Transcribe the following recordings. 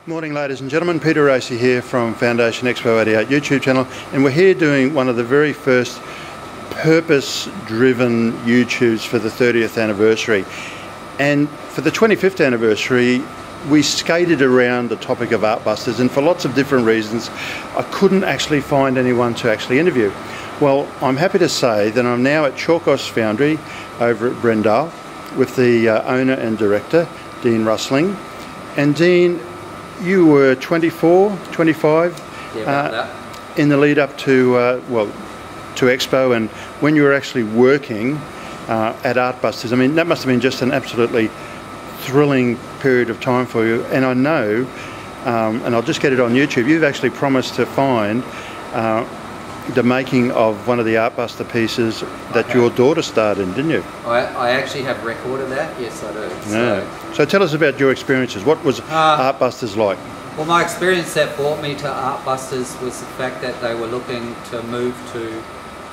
Morning ladies and gentlemen, Peter Racy here from Foundation Expo 88 YouTube channel, and we're here doing one of the very first purpose-driven YouTubes for the 30th anniversary. And for the 25th anniversary, we skated around the topic of Artbusters, and for lots of different reasons, I couldn't actually find anyone to actually interview. Well, I'm happy to say that I'm now at Chalkos Foundry over at Brendale with the owner and director, Dean Rusling. And Dean, you were 24, 25 in the lead up to to Expo, and when you were actually working at Artbusters, I mean, that must have been just an absolutely thrilling period of time for you. And I know, and I'll just get it on YouTube, you've actually promised to find the making of one of the Artbuster pieces that your daughter starred in, didn't you? I actually have record of that, yes I do. Yeah. So tell us about your experiences. What was Artbusters like? Well, my experience that brought me to Artbusters was the fact that they were looking to move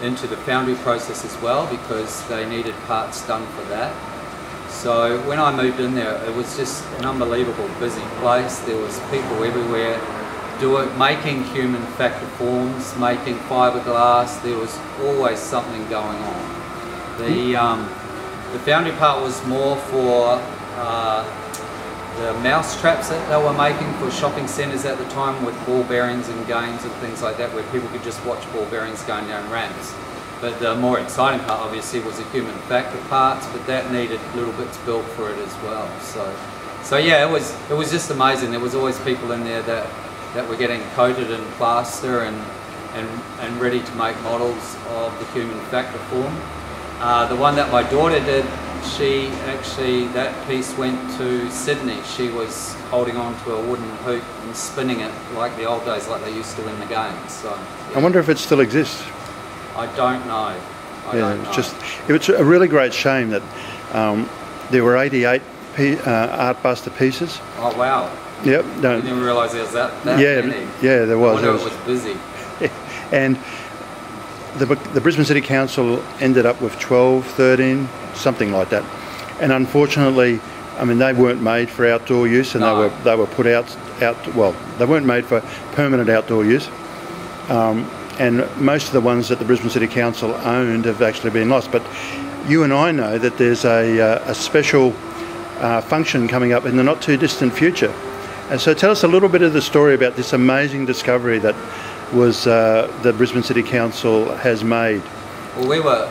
into the foundry process as well, because they needed parts done for that. So when I moved in there, it was just an unbelievable busy place. There was people everywhere making human factor forms, making fiberglass. There was always something going on. The foundry part was more for the mouse traps that they were making for shopping centres at the time, with ball bearings and games and things like that, where people could just watch ball bearings going down ramps. But the more exciting part obviously was the human factor parts, but that needed little bits built for it as well. So yeah, it was just amazing. There was always people in there that were getting coated in plaster and ready to make models of the human factor form. The one that my daughter did, that piece went to Sydney. She was holding on to a wooden hoop and spinning it like the old days, like they used to in the games. So yeah. I wonder if it still exists. I don't know. It's a really great shame that there were 88 Artbuster pieces. Oh wow. Yep. I didn't realise there was that many. Yeah, there was. I wonder it was busy. And the Brisbane City Council ended up with 12, 13, something like that. And unfortunately, I mean, they weren't made for outdoor use, and they were put out. Well, they weren't made for permanent outdoor use. And most of the ones that the Brisbane City Council owned have actually been lost. But you and I know that there's a special function coming up in the not too distant future. And so tell us a little bit of the story about this amazing discovery that was the Brisbane City Council has made. Well, we were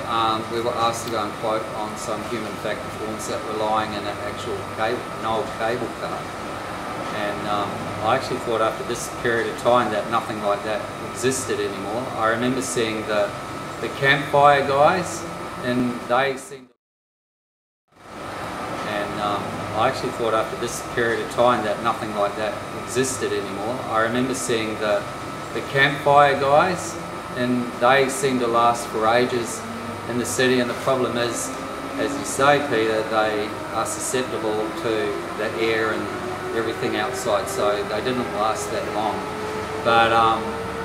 asked to go and quote on some human factor forms that were lying in an old cable car. And I actually thought after this period of time that nothing like that existed anymore. I remember seeing the campfire guys, and they seemed. I actually thought after this period of time that nothing like that existed anymore. I remember seeing the campfire guys, and they seem to last for ages in the city. And the problem is, as you say, Peter, they are susceptible to the air and everything outside, so they didn't last that long. But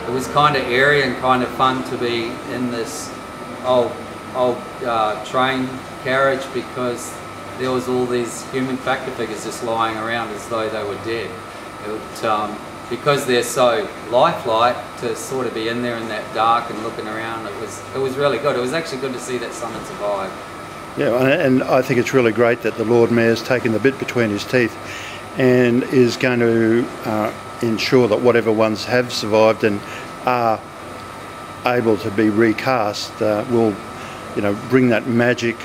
it was kind of airy and kind of fun to be in this old train carriage, because there was all these human factor figures just lying around as though they were dead. Because they're so lifelike, to sort of be in there in that dark and looking around, it was really good. It was actually good to see that someone survived. Yeah, and I think it's really great that the Lord Mayor's taken the bit between his teeth and is going to ensure that whatever ones have survived and are able to be recast will, bring that magic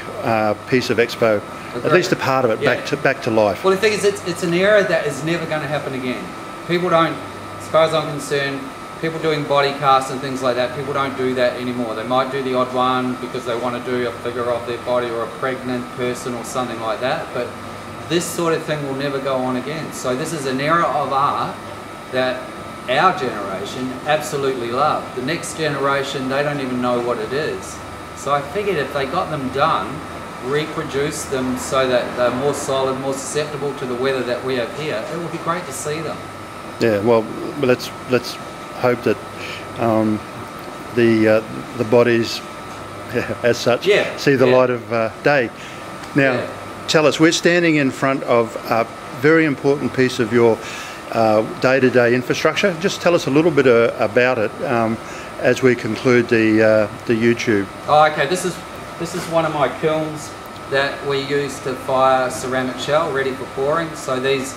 piece of Expo, at least a part of it, back to life. Well, the thing is, it's an era that is never going to happen again. People don't, as far as I'm concerned, people doing body casts and things like that, people don't do that anymore. They might do the odd one because they want to do a figure of their body or a pregnant person or something like that, but this sort of thing will never go on again. So this is an era of art that our generation absolutely love. The next generation, they don't even know what it is. So I figured if they got them done, reproduce them so that they're more solid, more susceptible to the weather that we have here, it would be great to see them. Yeah, well, let's hope that the bodies, as such, see the light of day. Now, tell us, we're standing in front of a very important piece of your day-to-day infrastructure. Just tell us a little bit about it as we conclude the YouTube. Oh, okay. This is one of my kilns that we use to fire ceramic shell ready for pouring. So these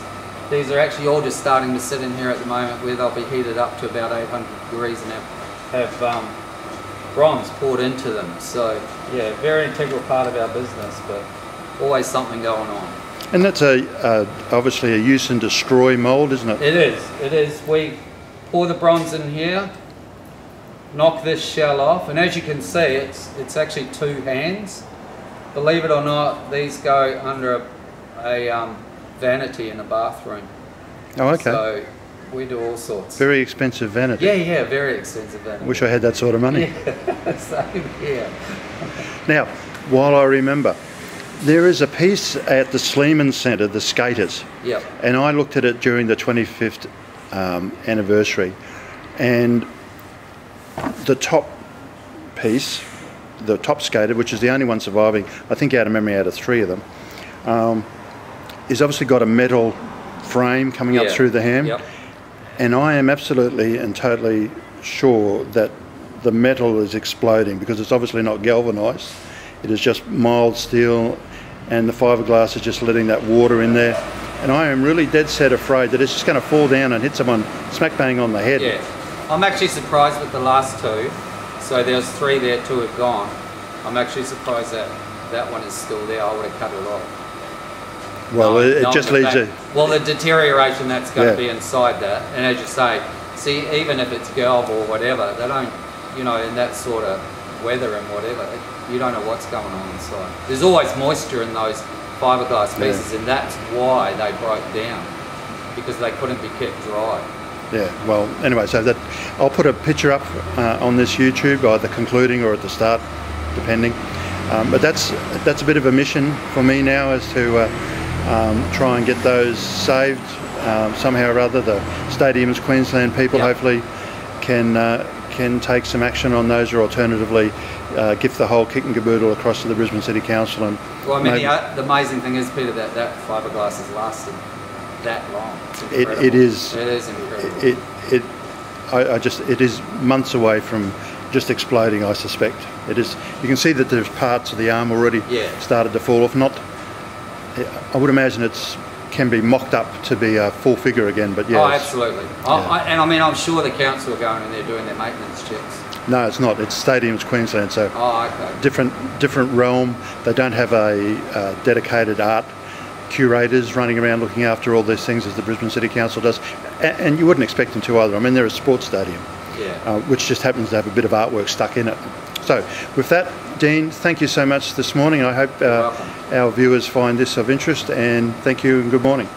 are actually all just starting to sit in here at the moment, where they'll be heated up to about 800 degrees and have bronze poured into them. So yeah, very integral part of our business, but always something going on. And that's obviously a use and destroy mould, isn't it? It is. It is. We pour the bronze in here, knock this shell off, and as you can see, it's actually two hands. Believe it or not, these go under a vanity in a bathroom. Oh, okay. So we do all sorts. Very expensive vanity. Yeah, very expensive vanity. Wish I had that sort of money. Yeah, same here. Now, while I remember, there is a piece at the Sleeman Centre, the skaters. Yep. And I looked at it during the 25th anniversary, and the top piece, the top skater, which is the only one surviving, I think out of memory out of three of them, is obviously got a metal frame coming up through the ham. Yep. And I am absolutely and totally sure that the metal is exploding, because it's obviously not galvanised. It is just mild steel, and the fiberglass is just letting that water in there. And I am really dead set afraid that it's just going to fall down and hit someone smack bang on the head. Yeah, I'm actually surprised with the last two. So there's three there, two have gone. I'm actually surprised that that one is still there. I would have cut it off. Well, it just leads to... Well, the deterioration that's going to be inside that. And as you say, see, even if it's galv or whatever, they don't, you know, in that sort of weather and whatever, you don't know what's going on inside. There's always moisture in those fiberglass pieces, and that's why they broke down, because they couldn't be kept dry. Yeah, well, anyway, so that I'll put a picture up on this YouTube, either concluding or at the start, depending. But that's a bit of a mission for me now, as to try and get those saved somehow or other. The Stadiums Queensland people hopefully can take some action on those, or alternatively gift the whole kit and caboodle across to the Brisbane City Council. And well, I mean, the amazing thing is, Peter, that fiberglass has lasted that long. It is incredible. It is months away from just exploding, I suspect. It is. You can see that there's parts of the arm already started to fall off. I would imagine it can be mocked up to be a full figure again, but yeah. Oh, absolutely. And I mean, I'm sure the council are going in there doing their maintenance checks. No, it's not. It's Stadiums Queensland, so different realm. They don't have a dedicated art curators running around looking after all these things as the Brisbane City Council does, and you wouldn't expect them to either. I mean, they're a sports stadium, which just happens to have a bit of artwork stuck in it. So with that, Dean, thank you so much this morning. I hope our viewers find this of interest, and thank you and good morning.